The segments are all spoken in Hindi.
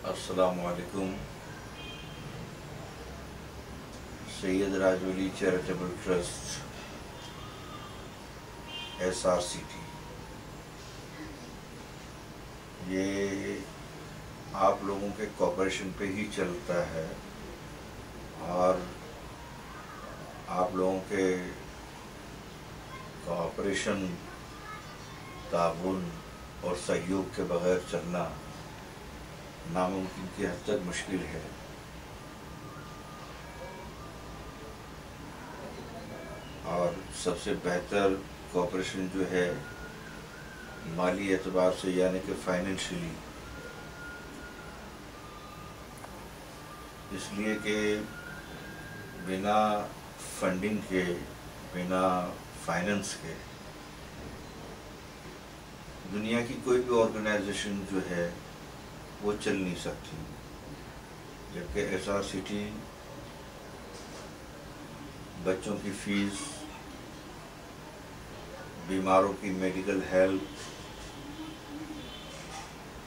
अस्सलामुअलैकुम। Syed Rajwali charitable trust SRCT, ये आप लोगों के कोऑपरेशन पे ही चलता है और आप लोगों के कोऑपरेशन, ताउन और सहयोग के बगैर चलना नामुमकिन की हद तक मुश्किल है। और सबसे बेहतर कोऑपरेशन जो है माली एतबार से, यानी कि फाइनेंशियली, इसलिए कि बिना फंडिंग के, बिना फाइनेंस के दुनिया की कोई भी ऑर्गेनाइजेशन जो है वो चल नहीं सकती। जबकि SRCT बच्चों की फीस, बीमारों की मेडिकल हेल्प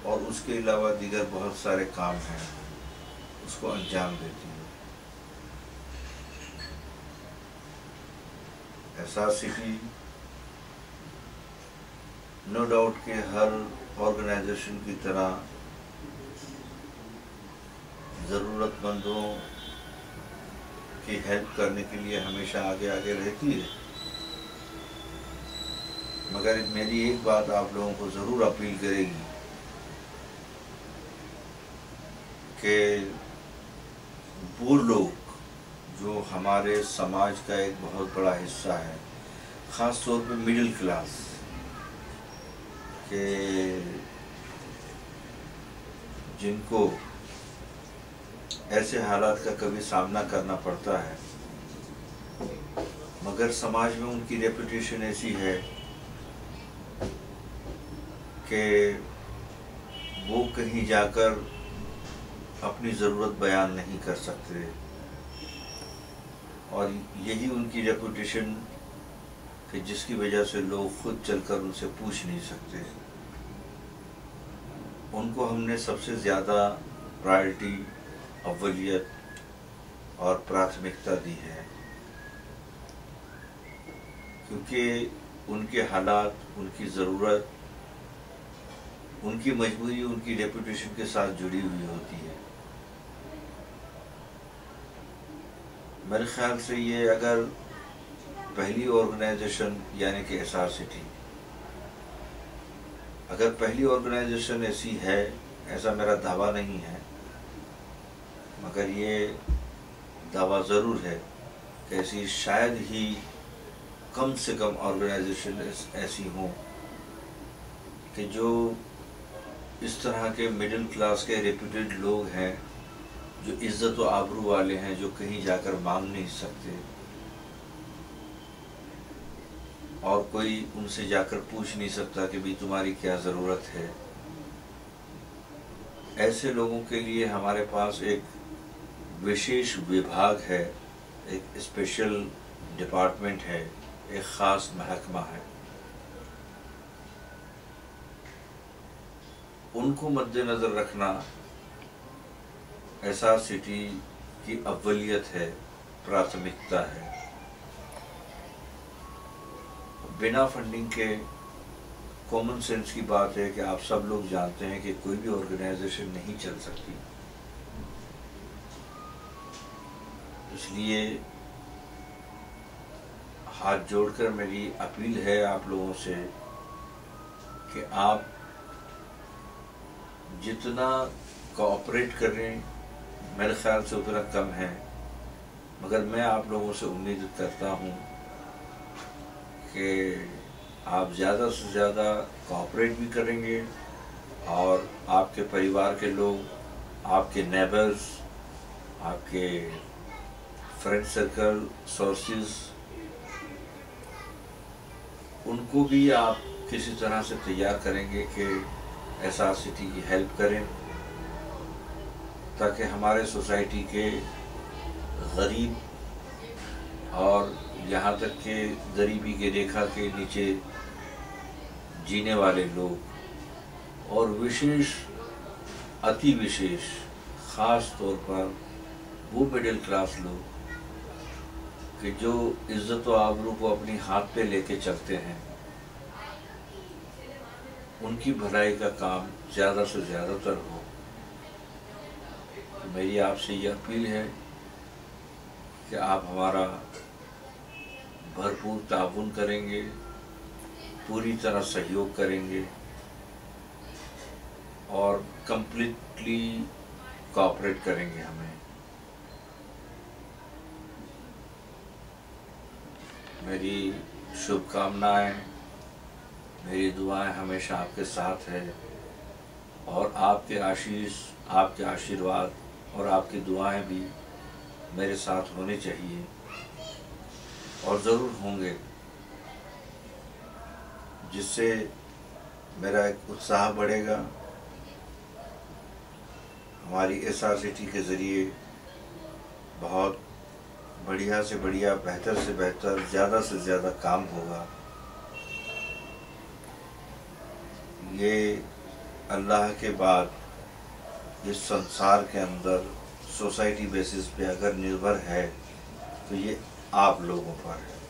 और उसके अलावा दीगर बहुत सारे काम हैं, उसको अंजाम देती है। SRCT नो डाउट के हर ऑर्गेनाइजेशन की तरह ज़रूरतमंदों की हेल्प करने के लिए हमेशा आगे आगे रहती है। मगर मेरी एक बात आप लोगों को ज़रूर अपील करेगी कि वो लोग जो हमारे समाज का एक बहुत बड़ा हिस्सा है, ख़ास तौर पे मिडिल क्लास के, जिनको ऐसे हालात का कभी सामना करना पड़ता है मगर समाज में उनकी रेपुटेशन ऐसी है कि वो कहीं जाकर अपनी ज़रूरत बयान नहीं कर सकते, और यही उनकी रेपुटेशन कि जिसकी वजह से लोग खुद चलकर उनसे पूछ नहीं सकते। उनको हमने सबसे ज़्यादा प्रायोरिटी, अव्वलियत और प्राथमिकता दी है, क्योंकि उनके हालात, उनकी ज़रूरत, उनकी मजबूरी उनकी रेपुटेशन के साथ जुड़ी हुई होती है। मेरे ख्याल से ये अगर पहली ऑर्गेनाइजेशन यानी कि SRCT अगर पहली ऑर्गेनाइजेशन ऐसी है, ऐसा मेरा दावा नहीं है, मगर ये दावा ज़रूर है कि ऐसी शायद ही कम से कम ऑर्गेनाइजेशन ऐसी हों कि जो इस तरह के मिडिल क्लास के रेप्यूटेड लोग हैं, जो इज़्ज़त व आबरू वाले हैं, जो कहीं जाकर मांग नहीं सकते और कोई उनसे जाकर पूछ नहीं सकता कि भाई तुम्हारी क्या ज़रूरत है। ऐसे लोगों के लिए हमारे पास एक विशेष विभाग है, एक स्पेशल डिपार्टमेंट है, एक ख़ास महकमा है। उनको मद्देनज़र रखना SRCT की अव्वलियत है, प्राथमिकता है। बिना फंडिंग के कॉमन सेंस की बात है कि आप सब लोग जानते हैं कि कोई भी ऑर्गेनाइजेशन नहीं चल सकती। इसलिए हाथ जोड़कर मेरी अपील है आप लोगों से कि आप जितना कोऑपरेट करें, मेरे ख्याल से उतना कम है, मगर मैं आप लोगों से उम्मीद करता हूँ कि आप ज़्यादा से ज़्यादा कोऑपरेट भी करेंगे और आपके परिवार के लोग, आपके नेबर्स, आपके फ्रेंड सर्कल, सोर्सेज, उनको भी आप किसी तरह से तैयार करेंगे कि SRCT की हेल्प करें, ताकि हमारे सोसाइटी के गरीब और यहाँ तक कि गरीबी की रेखा के नीचे जीने वाले लोग और विशेष अति विशेष ख़ास तौर पर वो मिडिल क्लास लोग कि जो इज़्ज़त व आबरू को अपनी हाथ पे लेके चलते हैं, उनकी भलाई का काम ज़्यादा से ज़्यादातर हो। तो मेरी आपसे ये अपील है कि आप हमारा भरपूर ताउन करेंगे, पूरी तरह सहयोग करेंगे और कंप्लीटली कोऑपरेट करेंगे हमें। मेरी शुभकामनाएं, मेरी दुआएं हमेशा आपके साथ है और आपके आशीष, आपके आशीर्वाद और आपकी दुआएं भी मेरे साथ होनी चाहिए और ज़रूर होंगे, जिससे मेरा एक उत्साह बढ़ेगा। हमारी SRCT के ज़रिए बहुत बढ़िया से बढ़िया, बेहतर से बेहतर, ज़्यादा से ज़्यादा काम होगा। ये अल्लाह के बाद इस संसार के अंदर सोसाइटी बेसिस पे अगर निर्भर है तो ये आप लोगों पर है।